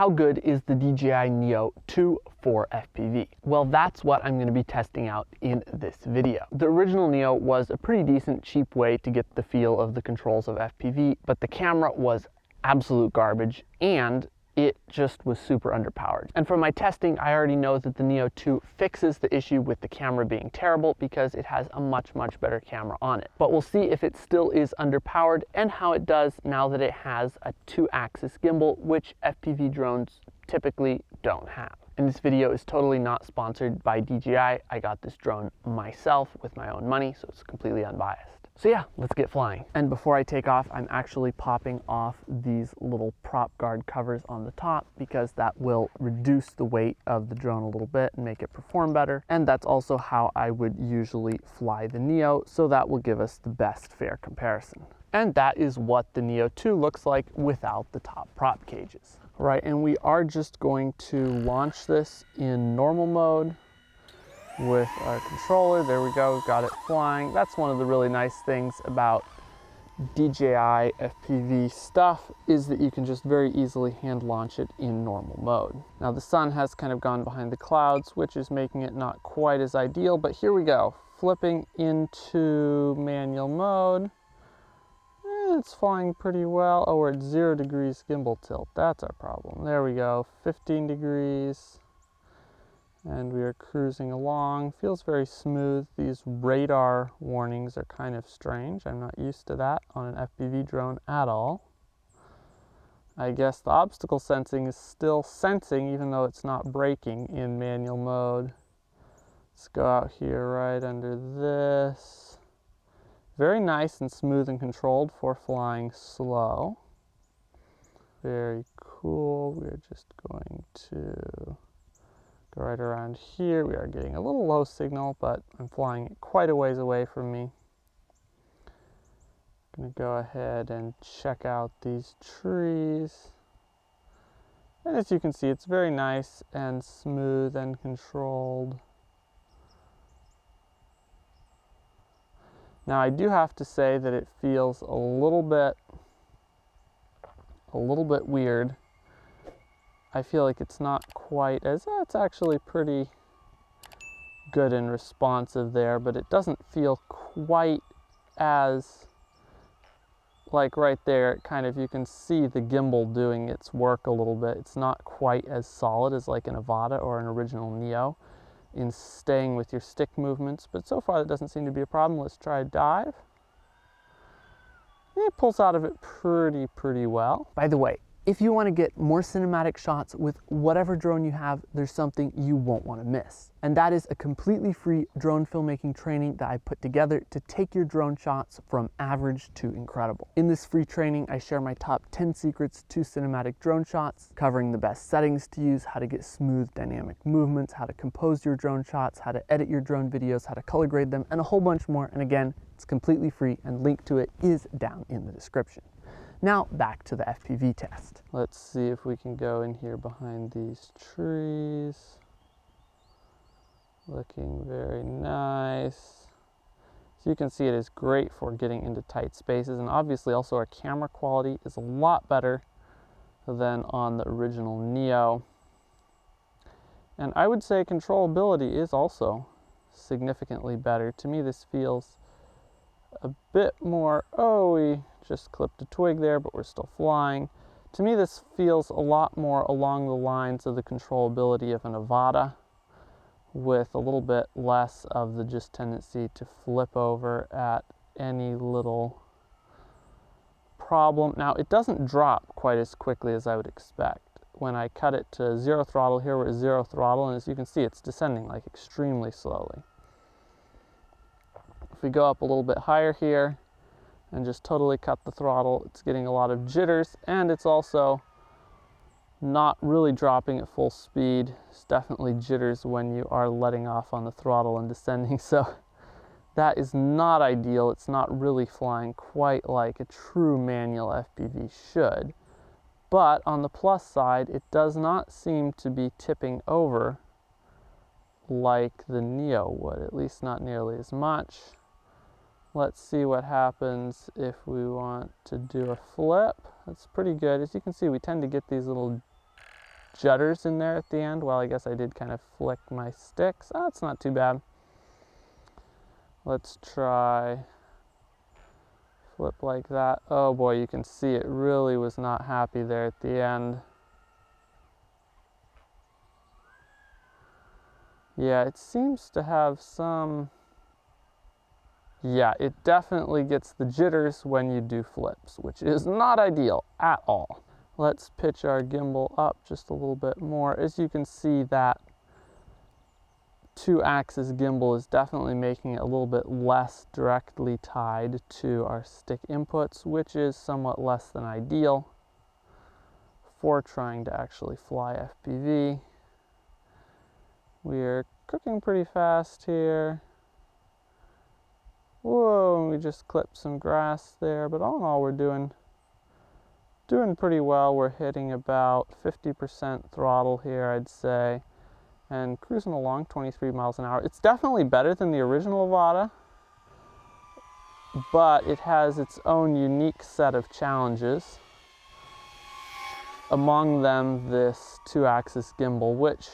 how good is the DJI Neo 2 for FPV? Well, that's what I'm going to be testing out in this video. The original Neo was a pretty decent, cheap way to get the feel of the controls of FPV, but the camera was absolute garbage and it just was super underpowered. And from my testing, I already know that the Neo 2 fixes the issue with the camera being terrible because it has a much better camera on it. But we'll see if it still is underpowered and how it does now that it has a 2-axis gimbal, which FPV drones typically don't have. And this video is totally not sponsored by DJI. I got this drone myself with my own money, so it's completely unbiased. So yeah, let's get flying. And before I take off, I'm actually popping off these little prop guard covers on the top because that will reduce the weight of the drone a little bit and make it perform better. And that's also how I would usually fly the Neo, so that will give us the best fair comparison. And that is what the Neo 2 looks like without the top prop cages. Right, and we are just going to launch this in normal mode with our controller. There we go, we've got it flying. That's one of the really nice things about DJI FPV stuff, is that you can just very easily hand launch it in normal mode. Now the sun has kind of gone behind the clouds, which is making it not quite as ideal, but here we go. Flipping into manual mode. It's flying pretty well. Oh, we're at 0 degrees gimbal tilt. That's our problem. There we go, 15 degrees. And we are cruising along. Feels very smooth. These radar warnings are kind of strange. I'm not used to that on an FPV drone at all. I guess the obstacle sensing is still sensing even though it's not braking in manual mode. Let's go out here right under this. Very nice and smooth and controlled for flying slow. Very cool. We're just going to go right around here. We are getting a little low signal, but I'm flying it quite a ways away from me. I'm going to go ahead and check out these trees. And as you can see, it's very nice and smooth and controlled. Now I do have to say that it feels a little bit weird. I feel like it's not quite as, it's actually pretty good and responsive there, but it doesn't feel quite as, like right there, it kind of, you can see the gimbal doing its work a little bit. It's not quite as solid as like an Avata or an original Neo in staying with your stick movements, but so far that doesn't seem to be a problem. Let's try a dive. It pulls out of it pretty well. By the way, if you want to get more cinematic shots with whatever drone you have, there's something you won't want to miss. And that is a completely free drone filmmaking training that I put together to take your drone shots from average to incredible. In this free training, I share my top 10 secrets to cinematic drone shots, covering the best settings to use, how to get smooth dynamic movements, how to compose your drone shots, how to edit your drone videos, how to color grade them, and a whole bunch more. And again, it's completely free and link to it is down in the description. Now back to the FPV test. Let's see if we can go in here behind these trees. Looking very nice. So you can see it is great for getting into tight spaces, and obviously also our camera quality is a lot better than on the original Neo. And I would say controllability is also significantly better. To me this feels a bit more, oh, we just clipped a twig there, but we're still flying. To me, this feels a lot more along the lines of the controllability of an Avata, with a little bit less of the just tendency to flip over at any little problem. Now, it doesn't drop quite as quickly as I would expect. When I cut it to 0 throttle, here we're at 0 throttle, and as you can see, it's descending like extremely slowly. If we go up a little bit higher here and just totally cut the throttle, it's getting a lot of jitters, and it's also not really dropping at full speed. It's definitely jitters when you are letting off on the throttle and descending, so that is not ideal. It's not really flying quite like a true manual FPV should. But on the plus side, it does not seem to be tipping over like the Neo would, at least not nearly as much. Let's see what happens if we want to do a flip. That's pretty good. As you can see, we tend to get these little judders in there at the end. Well, I guess I did kind of flick my sticks. Oh, it's not too bad. Let's try flip like that. Oh boy, you can see it really was not happy there at the end. Yeah, it seems to have some, yeah, it definitely gets the jitters when you do flips, which is not ideal at all. Let's pitch our gimbal up just a little bit more. As you can see, that 2-axis gimbal is definitely making it a little bit less directly tied to our stick inputs, which is somewhat less than ideal for trying to actually fly FPV. We're cooking pretty fast here. Whoa, we just clipped some grass there, but all in all, we're doing pretty well. We're hitting about 50% throttle here, I'd say, and cruising along 23 miles an hour. It's definitely better than the original Avata, but it has its own unique set of challenges. Among them, this 2-axis gimbal, which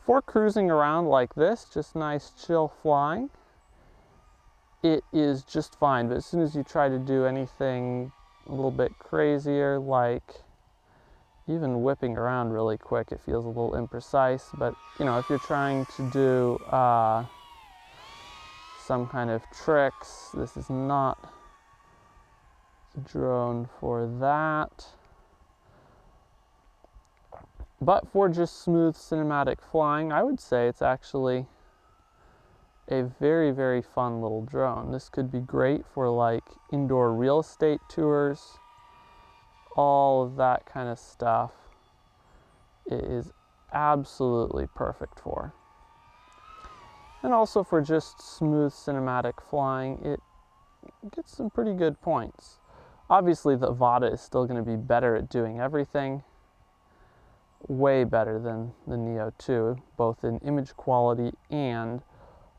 for cruising around like this, just nice chill flying, it is just fine. But as soon as you try to do anything a little bit crazier, like even whipping around really quick, it feels a little imprecise. But you know, if you're trying to do some kind of tricks, this is not the drone for that. But for just smooth cinematic flying, I would say it's actually a very, very fun little drone. This could be great for like indoor real estate tours, all of that kind of stuff. It is absolutely perfect for. And also for just smooth cinematic flying, it gets some pretty good points. Obviously the Avata is still going to be better at doing everything, way better than the Neo 2, both in image quality and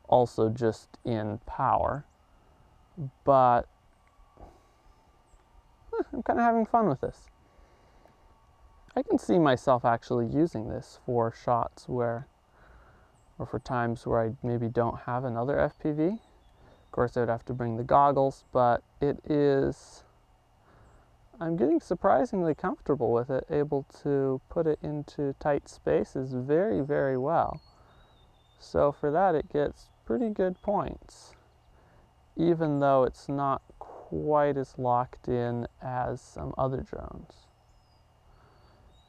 also just in power. But I'm kind of having fun with this. I can see myself actually using this for shots where, or for times where I maybe don't have another FPV. Of course, I would have to bring the goggles, but it is, I'm getting surprisingly comfortable with it, able to put it into tight spaces very, very well. So for that, it gets pretty good points, even though it's not quite as locked in as some other drones.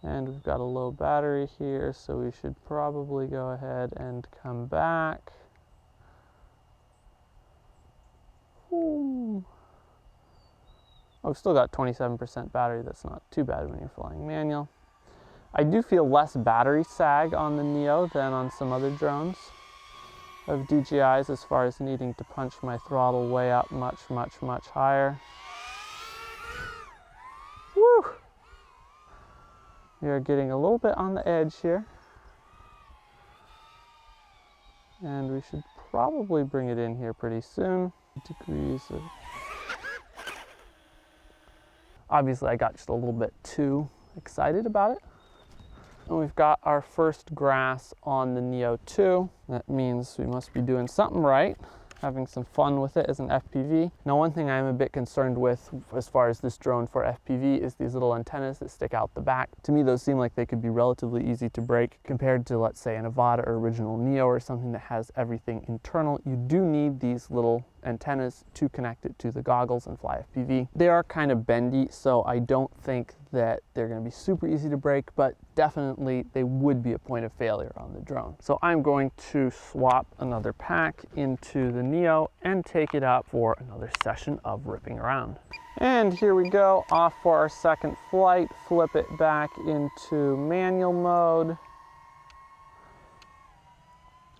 And we've got a low battery here, so we should probably go ahead and come back. Ooh. Oh, we've still got 27% battery. That's not too bad when you're flying manual. I do feel less battery sag on the Neo than on some other drones of DJI's, as far as needing to punch my throttle way up much higher. Woo! We are getting a little bit on the edge here. And we should probably bring it in here pretty soon. Degrees of... Obviously I got just a little bit too excited about it. And we've got our first grass on the Neo 2. That means we must be doing something right, having some fun with it as an FPV. Now, one thing I'm a bit concerned with as far as this drone for FPV is these little antennas that stick out the back. To me, those seem like they could be relatively easy to break compared to, let's say, an Avata or original Neo or something that has everything internal. You do need these little antennas to connect it to the goggles and fly FPV. They are kind of bendy, so I don't think that they're going to be super easy to break, but definitely they would be a point of failure on the drone. So I'm going to swap another pack into the Neo and take it up for another session of ripping around. And here we go, off for our second flight. Flip it back into manual mode.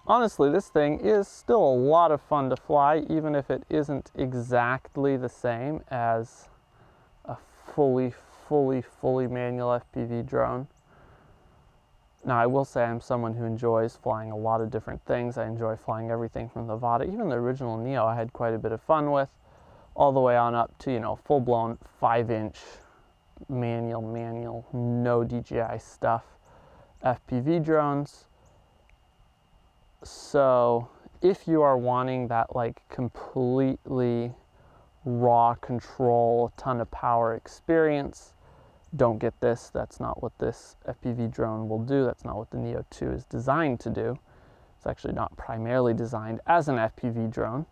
Honestly, this thing is still a lot of fun to fly, even if it isn't exactly the same as a fully manual FPV drone. Now, I will say I'm someone who enjoys flying a lot of different things. I enjoy flying everything from the Avata. Even the original Neo I had quite a bit of fun with, all the way on up to, you know, full-blown 5-inch manual, no DJI stuff. FPV drones. So if you are wanting that like completely raw control, a ton of power experience, don't get this. That's not what this FPV drone will do. That's not what the Neo 2 is designed to do. It's actually not primarily designed as an FPV drone.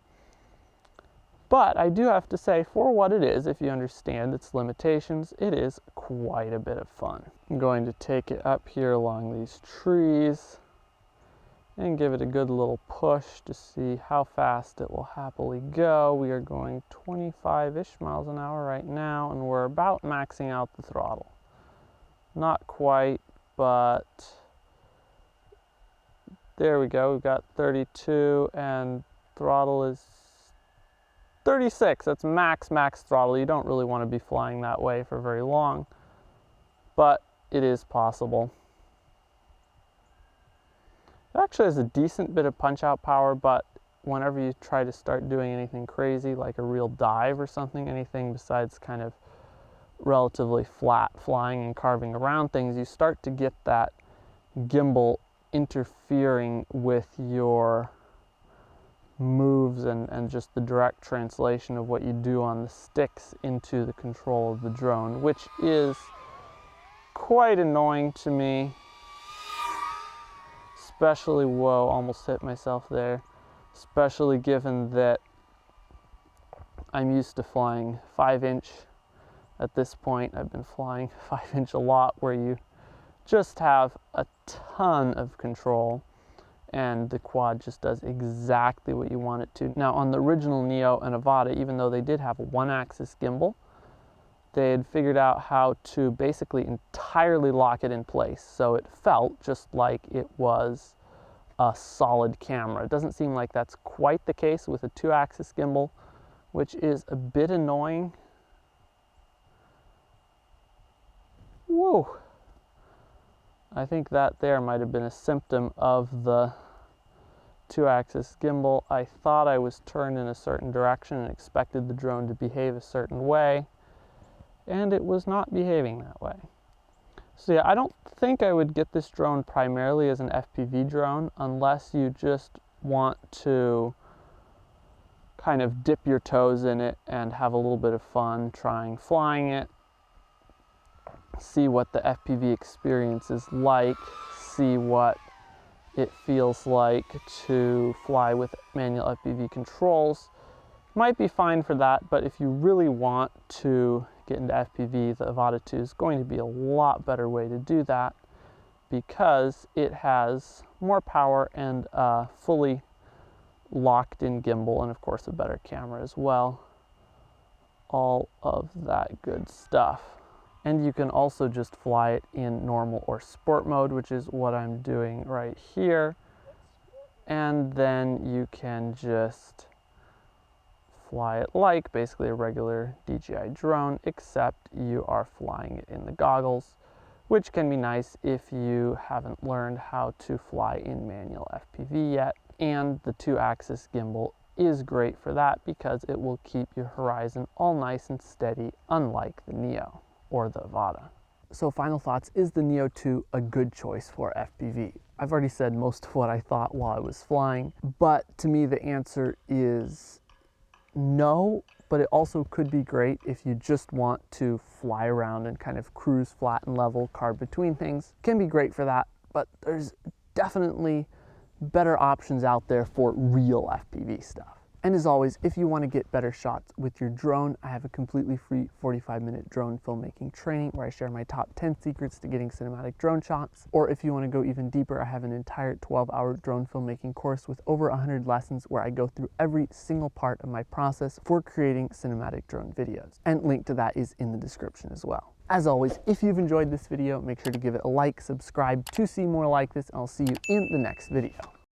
But I do have to say, for what it is, if you understand its limitations, it is quite a bit of fun. I'm going to take it up here along these trees and give it a good little push to see how fast it will happily go. We are going 25-ish miles an hour right now, and we're about maxing out the throttle. Not quite, but there we go. We've got 32 and throttle is 36. That's max throttle. You don't really want to be flying that way for very long, but it is possible. It actually has a decent bit of punch out power, but whenever you try to start doing anything crazy, like a real dive or something, anything besides kind of relatively flat flying and carving around things, you start to get that gimbal interfering with your moves and just the direct translation of what you do on the sticks into the control of the drone, which is quite annoying to me. Especially, whoa, almost hit myself there. Especially given that I'm used to flying 5-inch. At this point, I've been flying 5-inch a lot, where you just have a ton of control and the quad just does exactly what you want it to. Now, on the original Neo and Avata, even though they did have a 1-axis gimbal, they had figured out how to basically entirely lock it in place, so it felt just like it was a solid camera. It doesn't seem like that's quite the case with a 2-axis gimbal, which is a bit annoying. Whoa! I think that there might have been a symptom of the 2-axis gimbal. I thought I was turned in a certain direction and expected the drone to behave a certain way, and it was not behaving that way. So yeah, I don't think I would get this drone primarily as an FPV drone unless you just want to kind of dip your toes in it and have a little bit of fun trying flying it, see what the FPV experience is like, see what it feels like to fly with manual FPV controls. Might be fine for that, but if you really want to get into FPV, the Avata 2 is going to be a lot better way to do that because it has more power and a fully locked in gimbal, and of course a better camera as well. All of that good stuff. And you can also just fly it in normal or sport mode, which is what I'm doing right here. And then you can just fly it like basically a regular DJI drone, except you are flying it in the goggles, which can be nice if you haven't learned how to fly in manual FPV yet. And the 2-axis gimbal is great for that because it will keep your horizon all nice and steady, unlike the Neo or the Avata. So final thoughts, is the Neo 2 a good choice for FPV? I've already said most of what I thought while I was flying, but to me the answer is no, but it also could be great if you just want to fly around and kind of cruise flat and level, carve between things. It can be great for that, but there's definitely better options out there for real FPV stuff. And as always, if you want to get better shots with your drone, I have a completely free 45-minute drone filmmaking training where I share my top 10 secrets to getting cinematic drone shots. Or if you want to go even deeper, I have an entire 12-hour drone filmmaking course with over 100 lessons where I go through every single part of my process for creating cinematic drone videos. And link to that is in the description as well. As always, if you've enjoyed this video, make sure to give it a like, subscribe to see more like this, and I'll see you in the next video.